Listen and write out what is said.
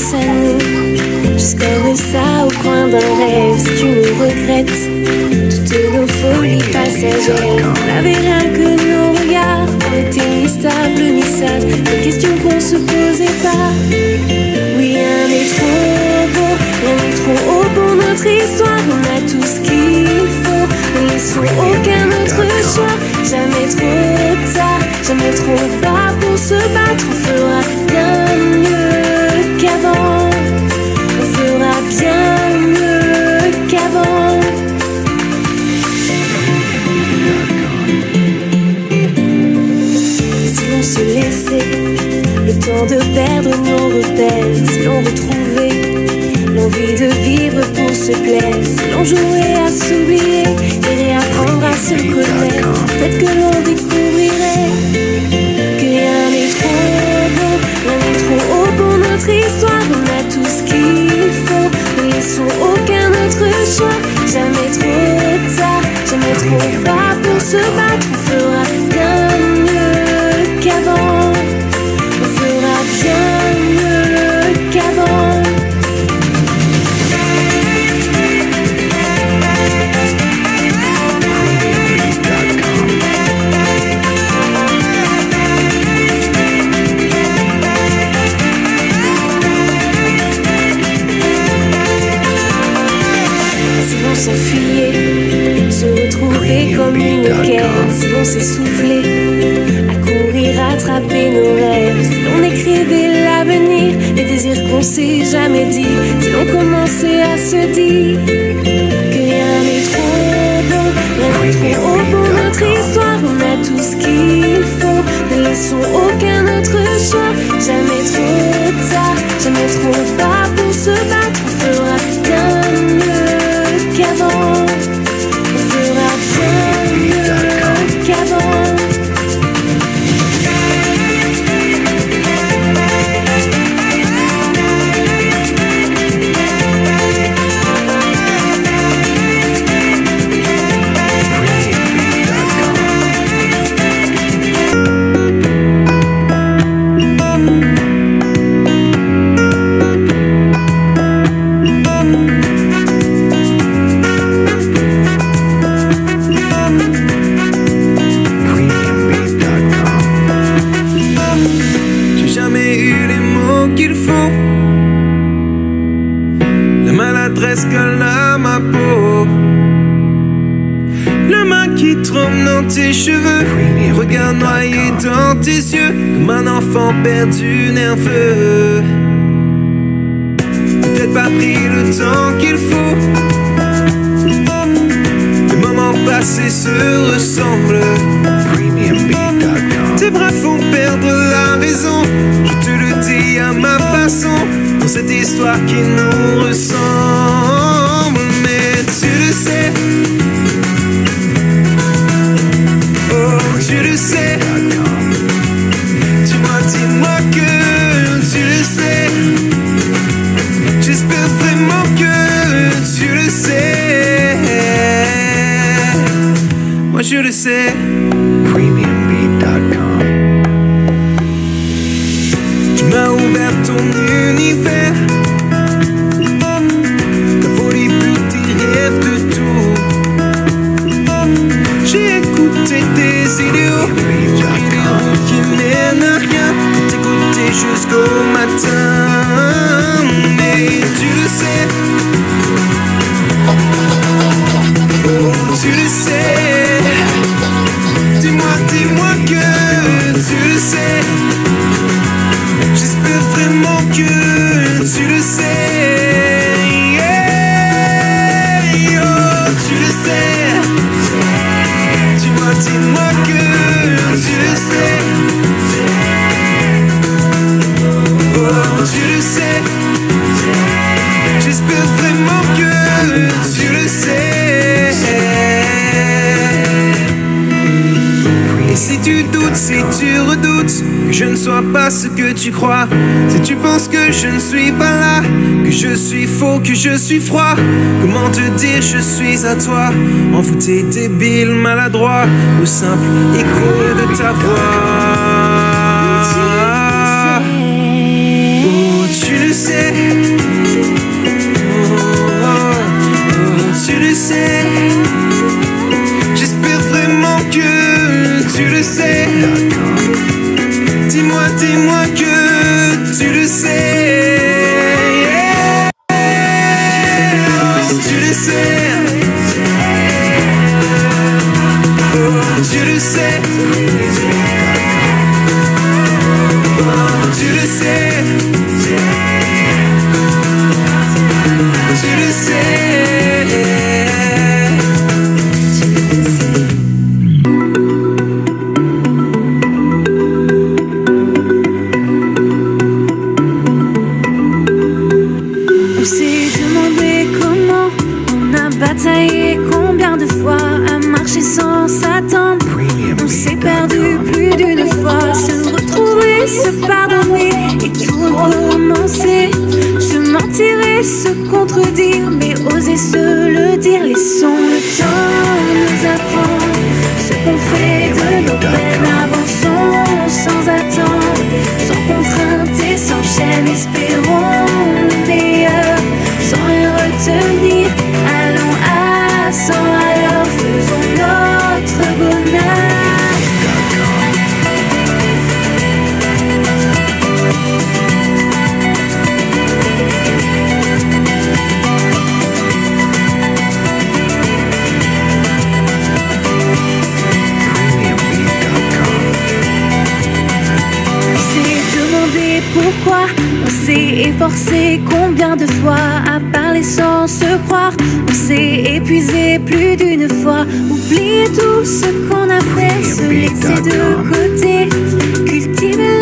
pense à nous, juste comme ça au coin d'un rêve. Si tu me regrettes, toutes nos folies passagères, on n'avait rien que nos regards, on était ni stable ni sage, des questions qu'on se posait pas. Oui, rien n'est trop beau, rien n'est trop haut pour notre histoire. On a tout ce qu'il faut, ne laissons aucun autre choix. Jamais trop tard, jamais trop bas pour se battre. On fera bien mieux qu'avant, on fera bien mieux qu'avant. Si l'on se laissait le temps de perdre nos repères, si l'on retrouvait l'envie de vivre pour se plaire, si l'on jouait à s'oublier et réapprendre à se connaître, peut-être que l'on découvrirait que rien n'est trop beau, rien n'est trop haut pour notre histoire. On a tout ce qu'il faut, ne laissons aucun autre choix. Jamais trop tard, jamais trop bas pour se battre. On fera bien mieux qu'avant, on fera bien mieux qu'avant. S'enfuyer, se retrouver comme une quête, si l'on s'essoufflait à courir, attraper nos rêves, si l'on écrivait l'avenir, les désirs qu'on s'est jamais dit, si l'on commençait à se dire que rien n'est trop beau, rien n'est trop haut pour notre histoire. On a tout ce qu'il faut, ne laissons aucun autre choix. Jamais trop tard, jamais trop bas pour se battre. On fera bien mieux qu'avant, on fera bien mieux qu'avant. Tes cheveux, regard noyé dans tes yeux, comme un enfant perdu nerveux. Peut-être pas pris le temps qu'il faut, les moments passés se ressemblent. Tes bras font perdre la raison, je te le dis à ma façon, dans cette histoire qui nous ressemble. Mais tu le sais, tu le sais, dis-moi que tu le sais. J'espère vraiment que tu le sais. Moi je le sais. PremiumBeat.com. Tu m'as ouvert ton univers, ta folie pure, tes rêves de tout. J'ai écouté tes idéaux, j'ai pris des routes qui mènent à rien, t'écouter jusqu'au matin. Mais tu le sais, oh, tu le sais. Dis-moi que tu le sais. J'espère vraiment que tu le sais. Yeah. Oh, tu le sais. Dis-moi que tu le sais. Oh, tu le sais. J'espère vraiment que tu le sais. Et si tu doutes, si tu redoutes que je ne sois pas ce que tu crois, si tu penses que je ne suis pas là, que je suis faux, que je suis froid, comment te dire je suis à toi, envoûté, débile, maladroit, au simple écho de ta voix. Oh, tu le sais. dis-moi que tu le sais. Tu le sais. Tu le sais. Tu le sais. Tu le sais. On s'est demandé comment, on a bataillé combien de fois à marcher sans s'attendre. On s'est perdu plus d'une fois, se retrouver, se pardonner et tout recommencer. Se mentir et se contredire, mais oser se le dire. Laissons le temps nous apprendre ce qu'on fait de nos peines. Avançons sans attendre, sans contrainte et sans chaîne. Espérons le meilleur, sans rien retenir. Allons à 100 alors faisons notre bonheur. Pourquoi on s'est efforcé combien de fois à parler sans se croire. On s'est épuisé plus d'une fois. Oublier tout ce qu'on a fait, se laisser de côté, cultiver